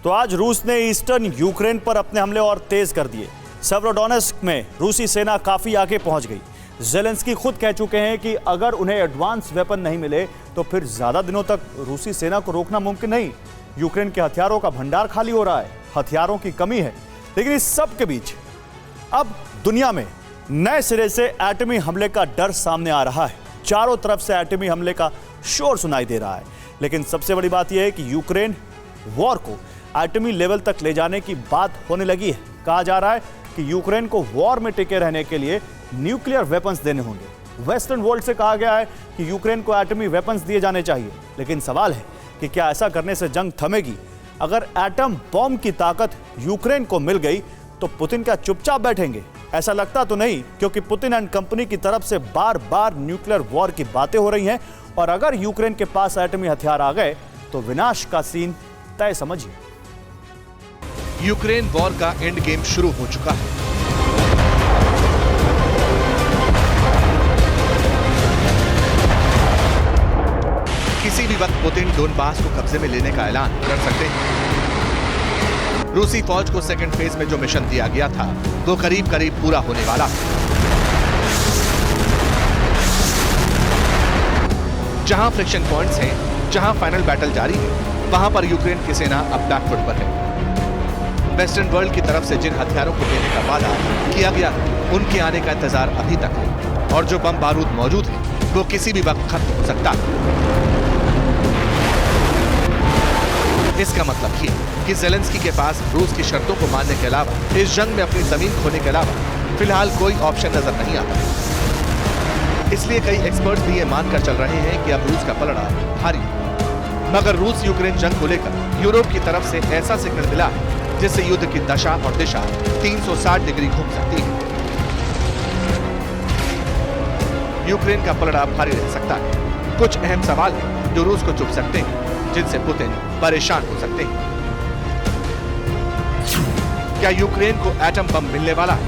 तो आज रूस ने ईस्टर्न यूक्रेन पर अपने हमले और तेज कर दिए। सेवरोडोनेस्क में रूसी सेना काफी आगे पहुंच गई। ज़ेलेंस्की खुद कह चुके हैं कि अगर उन्हें एडवांस वेपन नहीं मिले तो फिर ज्यादा दिनों तक रूसी सेना को रोकना मुमकिन नहीं। यूक्रेन के हथियारों का भंडार खाली हो रहा है, हथियारों की कमी है। लेकिन इस सब के बीच अब दुनिया में नए सिरे से एटमी हमले का डर सामने आ रहा है। चारों तरफ से एटमी हमले का शोर सुनाई दे रहा है। लेकिन सबसे बड़ी बात यह है कि यूक्रेन वॉर को एटमी लेवल तक ले जाने की बात होने लगी है। कहा जा रहा है कि यूक्रेन को वॉर में टिके रहने के लिए न्यूक्लियर वेपन्स देने होंगे। वेस्टर्न वर्ल्ड से कहा गया है कि यूक्रेन को एटमी वेपन्स दिए जाने चाहिए। लेकिन सवाल है कि क्या ऐसा करने से जंग थमेगी? अगर एटम बॉम्ब की ताकत यूक्रेन को मिल गई तो पुतिन क्या चुपचाप बैठेंगे? ऐसा लगता तो नहीं, क्योंकि पुतिन एंड कंपनी की तरफ से बार बार न्यूक्लियर वॉर की बातें हो रही हैं। और अगर यूक्रेन के पास एटमी हथियार आ गए तो विनाश का सीन तय समझिए। यूक्रेन वॉर का एंड गेम शुरू हो चुका है। किसी भी वक्त पुतिन डोनबास को कब्जे में लेने का ऐलान कर सकते हैं। रूसी फौज को सेकंड फेज में जो मिशन दिया गया था वो करीब करीब पूरा होने वाला है। जहां फ्रिक्शन पॉइंट्स हैं, जहां फाइनल बैटल जारी है, वहां पर यूक्रेन की सेना अब बैकफुट पर है। वेस्टर्न वर्ल्ड की तरफ से जिन हथियारों को देने का वादा किया गया था उनके आने का इंतजार अभी तक है। और जो बम बारूद मौजूद है वो किसी भी वक्त खत्म हो सकता है। इसका मतलब ये कि ज़ेलेंस्की के पास रूस की शर्तों को मानने के अलावा इस जंग में अपनी जमीन खोने के अलावा फिलहाल कोई ऑप्शन नजर नहीं आता। इसलिए कई एक्सपर्ट्स भी ये मानकर चल रहे हैं कि अब रूस का पलड़ा भारी। मगर रूस यूक्रेन जंग को लेकर यूरोप की तरफ से ऐसा सिग्नल मिला है जिससे युद्ध की दशा और दिशा 360 डिग्री घूम सकती है। यूक्रेन का पलड़ा भारी रह सकता है। कुछ अहम सवाल हैं जो रूस को चुभ सकते हैं, जिनसे पुतिन परेशान हो सकते हैं। क्या यूक्रेन को एटम बम मिलने वाला है?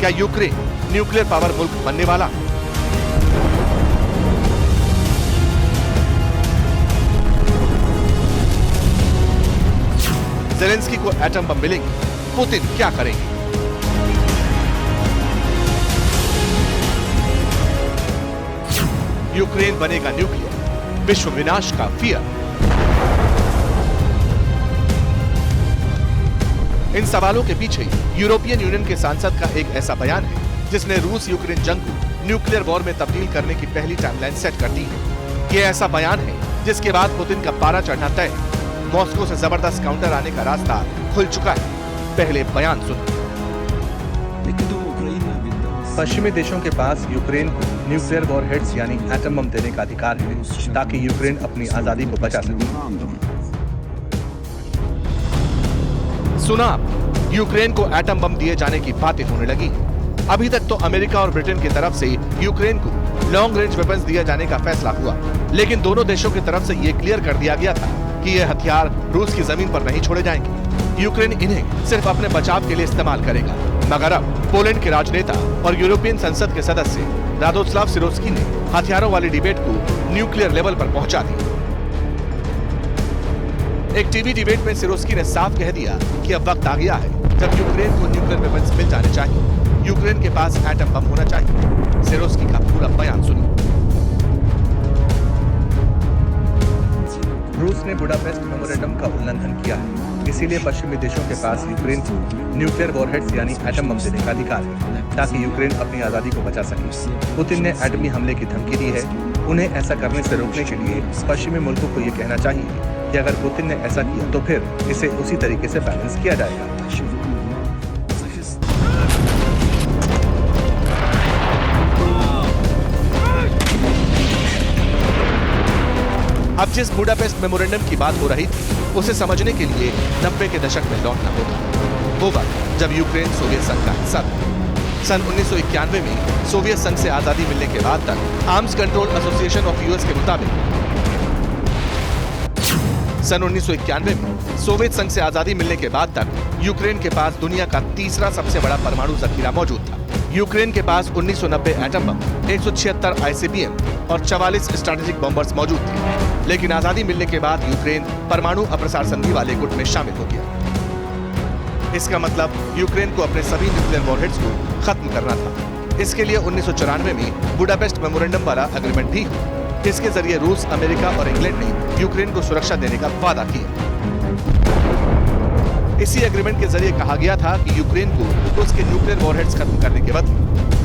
क्या यूक्रेन न्यूक्लियर पावर मुल्क बनने वाला है? ज़ेलेंस्की को एटम बम मिलेंगे, पुतिन क्या करेंगे? यूक्रेन बनेगा न्यूक्लियर, विश्व विनाश का फियर। इन सवालों के पीछे यूरोपियन यूनियन के सांसद का एक ऐसा बयान है जिसने रूस यूक्रेन जंग को न्यूक्लियर वॉर में तब्दील करने की पहली टाइमलाइन सेट कर दी है। यह ऐसा बयान है जिसके बाद पुतिन का पारा चढ़ना तय है। मॉस्को से जबरदस्त काउंटर आने का रास्ता खुल चुका है। पहले बयान सुनिए। पश्चिमी देशों के पास यूक्रेन को न्यूक्लियर वॉरहेड्स यानी एटम बम देने का अधिकार है ताकि यूक्रेन अपनी आजादी को बचा सके। सुना, यूक्रेन को एटम बम दिए जाने की बातें होने लगी। अभी तक तो अमेरिका और ब्रिटेन की तरफ से यूक्रेन को लॉन्ग रेंज वेपन्स दिए जाने का फैसला हुआ, लेकिन दोनों देशों की तरफ से यह क्लियर कर दिया गया था कि ये हथियार रूस की जमीन पर नहीं छोड़े जाएंगे। यूक्रेन इन्हें सिर्फ अपने बचाव के लिए इस्तेमाल करेगा। मगर अब पोलैंड के राजनेता और यूरोपियन संसद के सदस्य रादोस्लाव सिरोस्की ने हथियारों वाली डिबेट को न्यूक्लियर लेवल पर पहुंचा दिया। एक टीवी डिबेट में सिरोस्की ने साफ कह दिया कि अब वक्त आ गया है जब यूक्रेन को न्यूक्लियर वेपन्स मिल जाने चाहिए। यूक्रेन के पास एटम बम होना चाहिए। सिरोस्की का पूरा बयान सुनिए। रूस ने बुडापेस्ट मेमोरेंडम का उल्लंघन किया है, इसीलिए पश्चिमी देशों के पास यूक्रेन को न्यूक्लियर वॉरहेड्स यानी एटम बम देने का अधिकार है ताकि यूक्रेन अपनी आजादी को बचा सके। पुतिन ने एटमी हमले की धमकी दी है। उन्हें ऐसा करने से रोकने के लिए पश्चिमी मुल्कों को ये कहना चाहिए कि अगर पुतिन ने ऐसा किया तो फिर इसे उसी तरीके से बैलेंस किया जाएगा। अब जिस बुडापेस्ट मेमोरेंडम की बात हो रही थी उसे समझने के लिए 90 के दशक में लौटना होगा। वो वक्त जब यूक्रेन सोवियत संघ का हिस्सा था। सन 1991 में सोवियत संघ से आजादी मिलने के बाद तक arms control association of US के मुताबिक सन 1991 में सोवियत संघ से आजादी मिलने के बाद तक यूक्रेन के पास दुनिया का तीसरा सबसे बड़ा परमाणु जखीरा मौजूद था। यूक्रेन के पास 1990 एटम बम, 176 आईसीबीएम और 44 स्ट्रैटेजिक बॉम्बर्स मौजूद थे। लेकिन आजादी मिलने के बाद यूक्रेन परमाणु अप्रसार संधि वाले गुट में शामिल हो गया। इसका मतलब यूक्रेन को अपने सभी न्यूक्लियर वॉरहेड्स को खत्म करना था। इसके लिए 1994 में बुडापेस्ट मेमोरेंडम वाला एग्रीमेंट भी हुआ। इसके जरिए रूस, अमेरिका और इंग्लैंड ने यूक्रेन को सुरक्षा देने का वादा किया। इसी एग्रीमेंट के जरिए कहा गया था कि यूक्रेन को उसके न्यूक्लियर वॉरहेड्स खत्म करने के बदले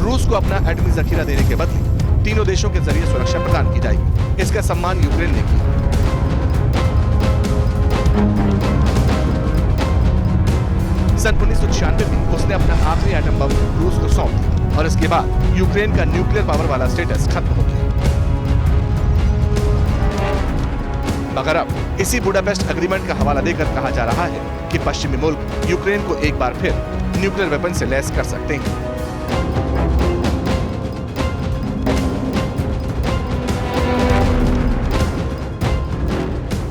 रूस को अपना एटमी जखीरा देने के बदले तीनों देशों के जरिए सुरक्षा प्रदान की जाएगी। इसका सम्मान यूक्रेन ने किया। सन 1996 में उसने अपना आखिरी एटम बम रूस को सौंप दिया और इसके बाद यूक्रेन का न्यूक्लियर पावर वाला स्टेटस खत्म हो गया। मगर अब इसी बुडापेस्ट एग्रीमेंट का हवाला देकर कहा जा रहा है कि पश्चिमी मुल्क यूक्रेन को एक बार फिर न्यूक्लियर वेपन से लैस कर सकते हैं।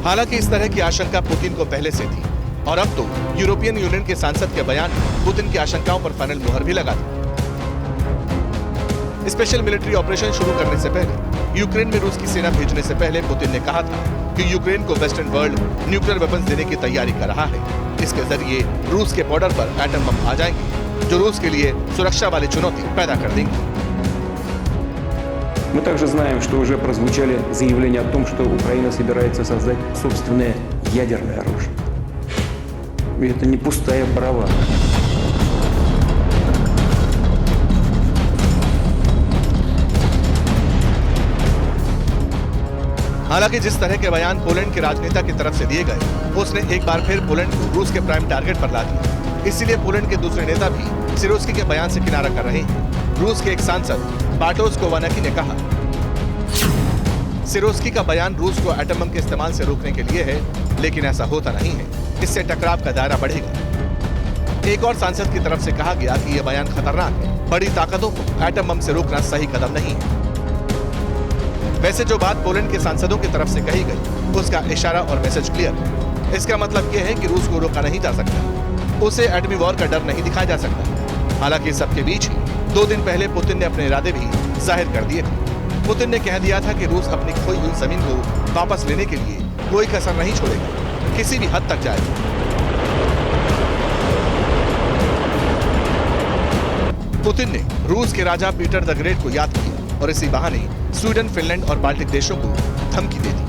हालांकि इस तरह की आशंका पुतिन को पहले से थी और अब तो यूरोपियन यूनियन के सांसद के बयान ने पुतिन की आशंकाओं पर फाइनल मुहर भी लगा दी। स्पेशल मिलिट्री ऑपरेशन शुरू करने से पहले यूक्रेन में रूस की सेना भेजने से पहले पुतिन ने कहा था कि यूक्रेन को वेस्टर्न वर्ल्ड न्यूक्लियर वेपन्स देने की तैयारी कर रहा है। इसके जरिए रूस के बॉर्डर पर एटम बम आ जाएंगे जो रूस के लिए सुरक्षा वाली चुनौती पैदा कर देंगे। Мы также знаем, что уже прозвучали заявления о том, что Украина собирается создать собственное ядерное оружие. И это не пустая бравада. हालांकि जिस तरह के बयान पोलैंड के राजनेता की तरफ से दिए गए, उसने एक बार फिर पोलैंड को रूस के प्राइम टारगेट पर ला दिया। इसीलिए पोलैंड के दूसरे नेता भी सिरोस्की के बयान से किनारा कर रहे हैं। रूस के एक सांसद बाटोस कोवानाकी ने कहा, सिरोस्की का बयान रूस को एटम बम के इस्तेमाल से रोकने के लिए है, लेकिन ऐसा होता नहीं है। इससे टकराव का दायरा बढ़ेगा। एक और सांसद की तरफ से कहा गया कि यह बयान खतरनाक है। बड़ी ताकतों को एटम बम से रोकना सही कदम नहीं है। वैसे जो बात पोलैंड के सांसदों की तरफ से कही गई, उसका इशारा और मैसेज क्लियर है। इसका मतलब यह है कि रूस को रोका नहीं जा सकता, उसे एटमी वॉर का डर नहीं दिखाया जा सकता। हालांकि सबके बीच ही 2 दिन पहले पुतिन ने अपने इरादे भी जाहिर कर दिए थे। पुतिन ने कह दिया था कि रूस अपनी खोई हुई जमीन को वापस लेने के लिए कोई कसर नहीं छोड़ेगा, किसी भी हद तक जाएगा। पुतिन ने रूस के राजा पीटर द ग्रेट को याद किया और इसी बहाने स्वीडन, फिनलैंड और बाल्टिक देशों को धमकी दे दी।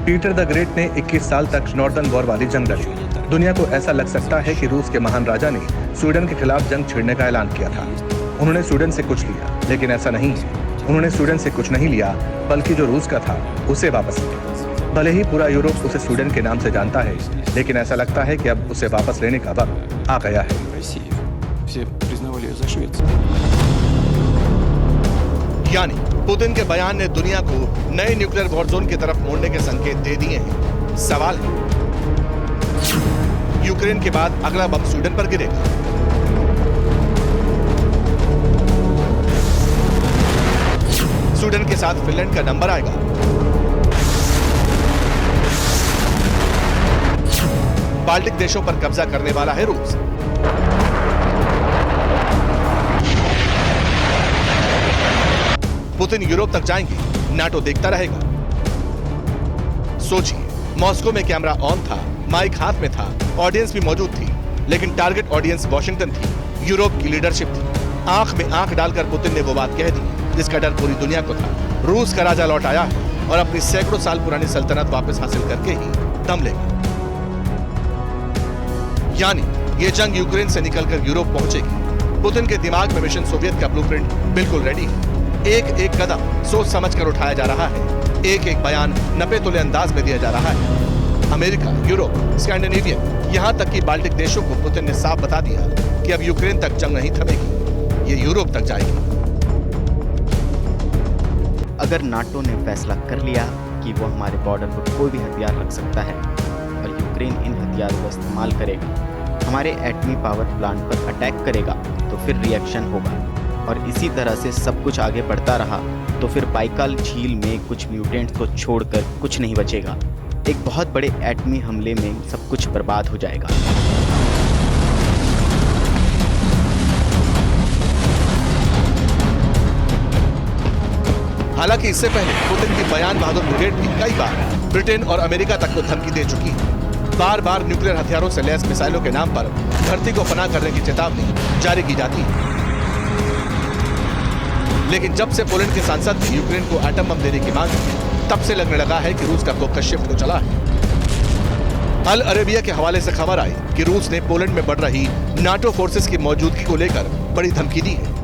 पीटर द ग्रेट ने 21 साल तक नॉर्दर्न वॉर वाली जंग लड़ी। दुनिया को ऐसा लग सकता है कि रूस के महान राजा ने स्वीडन के खिलाफ जंग छेड़ने का ऐलान किया था। उन्होंने स्वीडन से कुछ लिया, लेकिन ऐसा नहीं है। उन्होंने स्वीडन से कुछ नहीं लिया, बल्कि जो रूस का था उसे वापस लिया। भले ही पूरा यूरोप उसे स्वीडन के नाम से जानता है, लेकिन ऐसा लगता है कि अब उसे वापस लेने का वक्त आ गया है। यानी पुतिन के बयान ने दुनिया को नए न्यूक्लियर वॉर जोन की तरफ मोड़ने के संकेत दे दिए हैं। सवाल है, यूक्रेन के बाद अगला बम स्वीडन पर गिरेगा? स्वीडन के साथ फिनलैंड का नंबर आएगा? बाल्टिक देशों पर कब्जा करने वाला है रूस। पुतिन यूरोप तक जाएंगे, नाटो देखता रहेगा। सोचिए, मॉस्को में कैमरा ऑन था, माइक हाथ में था, ऑडियंस भी मौजूद थी, लेकिन टारगेट ऑडियंस वॉशिंगटन थी, यूरोप की लीडरशिप थी। आंख में आंख डालकर पुतिन ने वो बात कह दी जिसका डर पूरी दुनिया को था। रूस का राजा लौट आया है और अपनी सैकड़ों साल पुरानी सल्तनत वापस हासिल करके ही दम लेगा। यानी ये जंग यूक्रेन से निकलकर यूरोप पहुंचेगी। पुतिन के दिमाग में मिशन सोवियत का ब्लूप्रिंट बिल्कुल रेडी है। एक एक कदम सोच समझकर उठाया जा रहा है, एक एक बयान नपे तुले अंदाज में दिया जा रहा है। अमेरिका, यूरोप, स्कैंडिनेवियन, यहाँ तक कि बाल्टिक देशों को पुतिन ने साफ बता दिया कि अब यूक्रेन तक जंग नहीं थमेगी, ये यूरोप तक जाएगी। अगर नाटो ने फैसला कर लिया कि वो हमारे बॉर्डर पर कोई भी हथियार रख सकता है और यूक्रेन इन हथियारों का इस्तेमाल करेगा, हमारे एटमी पावर प्लांट पर अटैक करेगा, तो फिर रिएक्शन होगा और इसी तरह से सब कुछ आगे बढ़ता रहा तो फिर बाइकाल झील में कुछ म्यूटेंट्स को छोड़कर कुछ नहीं बचेगा। एक बहुत बड़े एटमी हमले में सब कुछ बर्बाद हो जाएगा। हालांकि इससे पहले पुतिन की बयान बहादुर ब्रिगेड भी कई बार ब्रिटेन और अमेरिका तक को धमकी दे चुकी है। बार बार न्यूक्लियर हथियारों से लैस मिसाइलों के नाम पर धरती को पनाह करने की चेतावनी जारी की जाती है। लेकिन जब से पोलैंड के सांसद ने यूक्रेन को एटम बम देने की मांग की, तब से लगने लगा है कि रूस का फोकस शिफ्ट हो चला है। अल अरेबिया के हवाले से खबर आई कि रूस ने पोलैंड में बढ़ रही नाटो फोर्सेस की मौजूदगी को लेकर बड़ी धमकी दी है।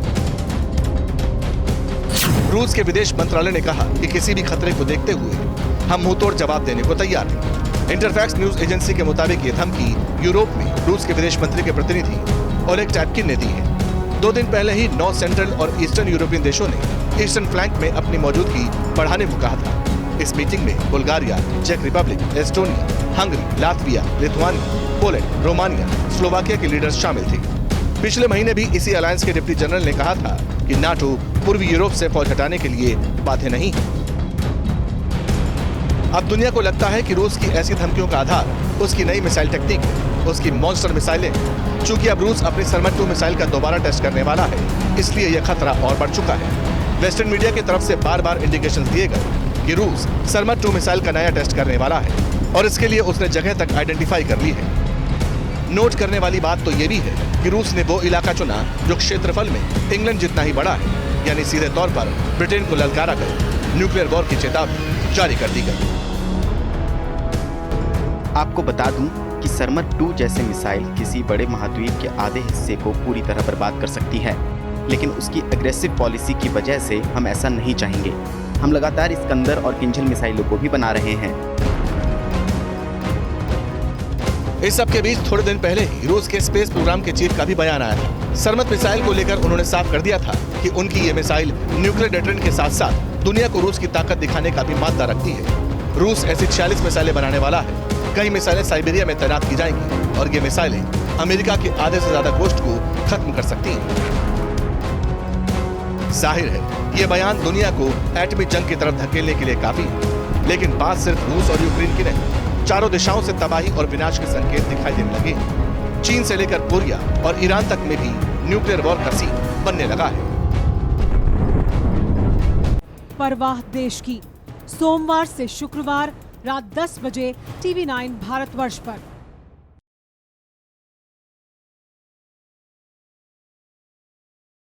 रूस के विदेश मंत्रालय ने कहा कि किसी भी खतरे को देखते हुए हम मुंहतोड़ जवाब देने को तैयार हैं। इंटरफैक्स न्यूज एजेंसी के मुताबिक ये धमकी यूरोप में रूस के विदेश मंत्री के प्रतिनिधि ओलेग टैपकिन ने दी है। 2 दिन पहले ही 9 सेंट्रल और ईस्टर्न यूरोपियन देशों ने ईस्टर्न फ्लैंक में अपनी मौजूदगी बढ़ाने को कहा था। इस मीटिंग में बुल्गारिया, चेक Republic, Estonia, Hungary, Latvia, Lithuania, Poland, Romania, Slovakia के लीडर्स शामिल थे। पिछले महीने भी इसी अलायंस के डिप्टी जनरल ने कहा था कि नाटो पूर्वी यूरोप से फौज हटाने के लिए बाध्य नहीं है। अब दुनिया को लगता है कि रूस की ऐसी धमकियों का आधार उसकी नई मिसाइल टेक्निक है, उसकी मॉन्स्टर मिसाइलें। चूंकि अब रूस अपनी सरमट 2 मिसाइल का दोबारा टेस्ट करने वाला है, इसलिए यह खतरा और बढ़ चुका है। वेस्टर्न मीडिया की तरफ से बार बार इंडिकेशंस दिए गए कि रूस सरमट 2 मिसाइल का नया टेस्ट करने वाला है और इसके लिए उसने जगह तक आइडेंटिफाई कर ली है। नोट करने वाली बात तो ये भी है कि रूस ने वो इलाका चुना जो क्षेत्रफल में इंग्लैंड जितना ही बड़ा है, यानी सीधे तौर पर ब्रिटेन को ललकारा कर न्यूक्लियर वॉर की चेतावनी जारी कर दी गई। आपको बता दूं कि सरमट 2 जैसे मिसाइल किसी बड़े महाद्वीप के आधे हिस्से को पूरी तरह बर्बाद कर सकती है, लेकिन उसकी एग्रेसिव पॉलिसी की वजह से हम ऐसा नहीं चाहेंगे। हम लगातार इस्कंदर और किंजल मिसाइलों को भी बना रहे हैं। इस सब के बीच थोड़े दिन पहले ही रूस के स्पेस प्रोग्राम के चीफ का भी बयान आया था। सरमत मिसाइल को लेकर उन्होंने साफ कर दिया था कि उनकी ये मिसाइल न्यूक्लियर डेटरेंट के साथ साथ दुनिया को रूस की ताकत दिखाने का भी मादा रखती है। रूस ऐसी 46 मिसाइलें बनाने वाला है। कई मिसाइलें साइबेरिया में तैनात की जाएंगी और ये मिसाइलें अमेरिका के आधे से ज्यादा कोस्ट को खत्म कर सकती हैं। जाहिर है ये बयान दुनिया को एटमी जंग की तरफ धकेलने के लिए काफी है, लेकिन बात सिर्फ रूस और यूक्रेन की नहीं, चारों दिशाओं से तबाही और विनाश के संकेत दिखाई देने लगे। चीन से लेकर कोरिया और ईरान तक में भी न्यूक्लियर वॉर का सीन बनने लगा है। परवाह देश की, सोमवार से शुक्रवार रात 10 बजे TV9 भारतवर्ष पर।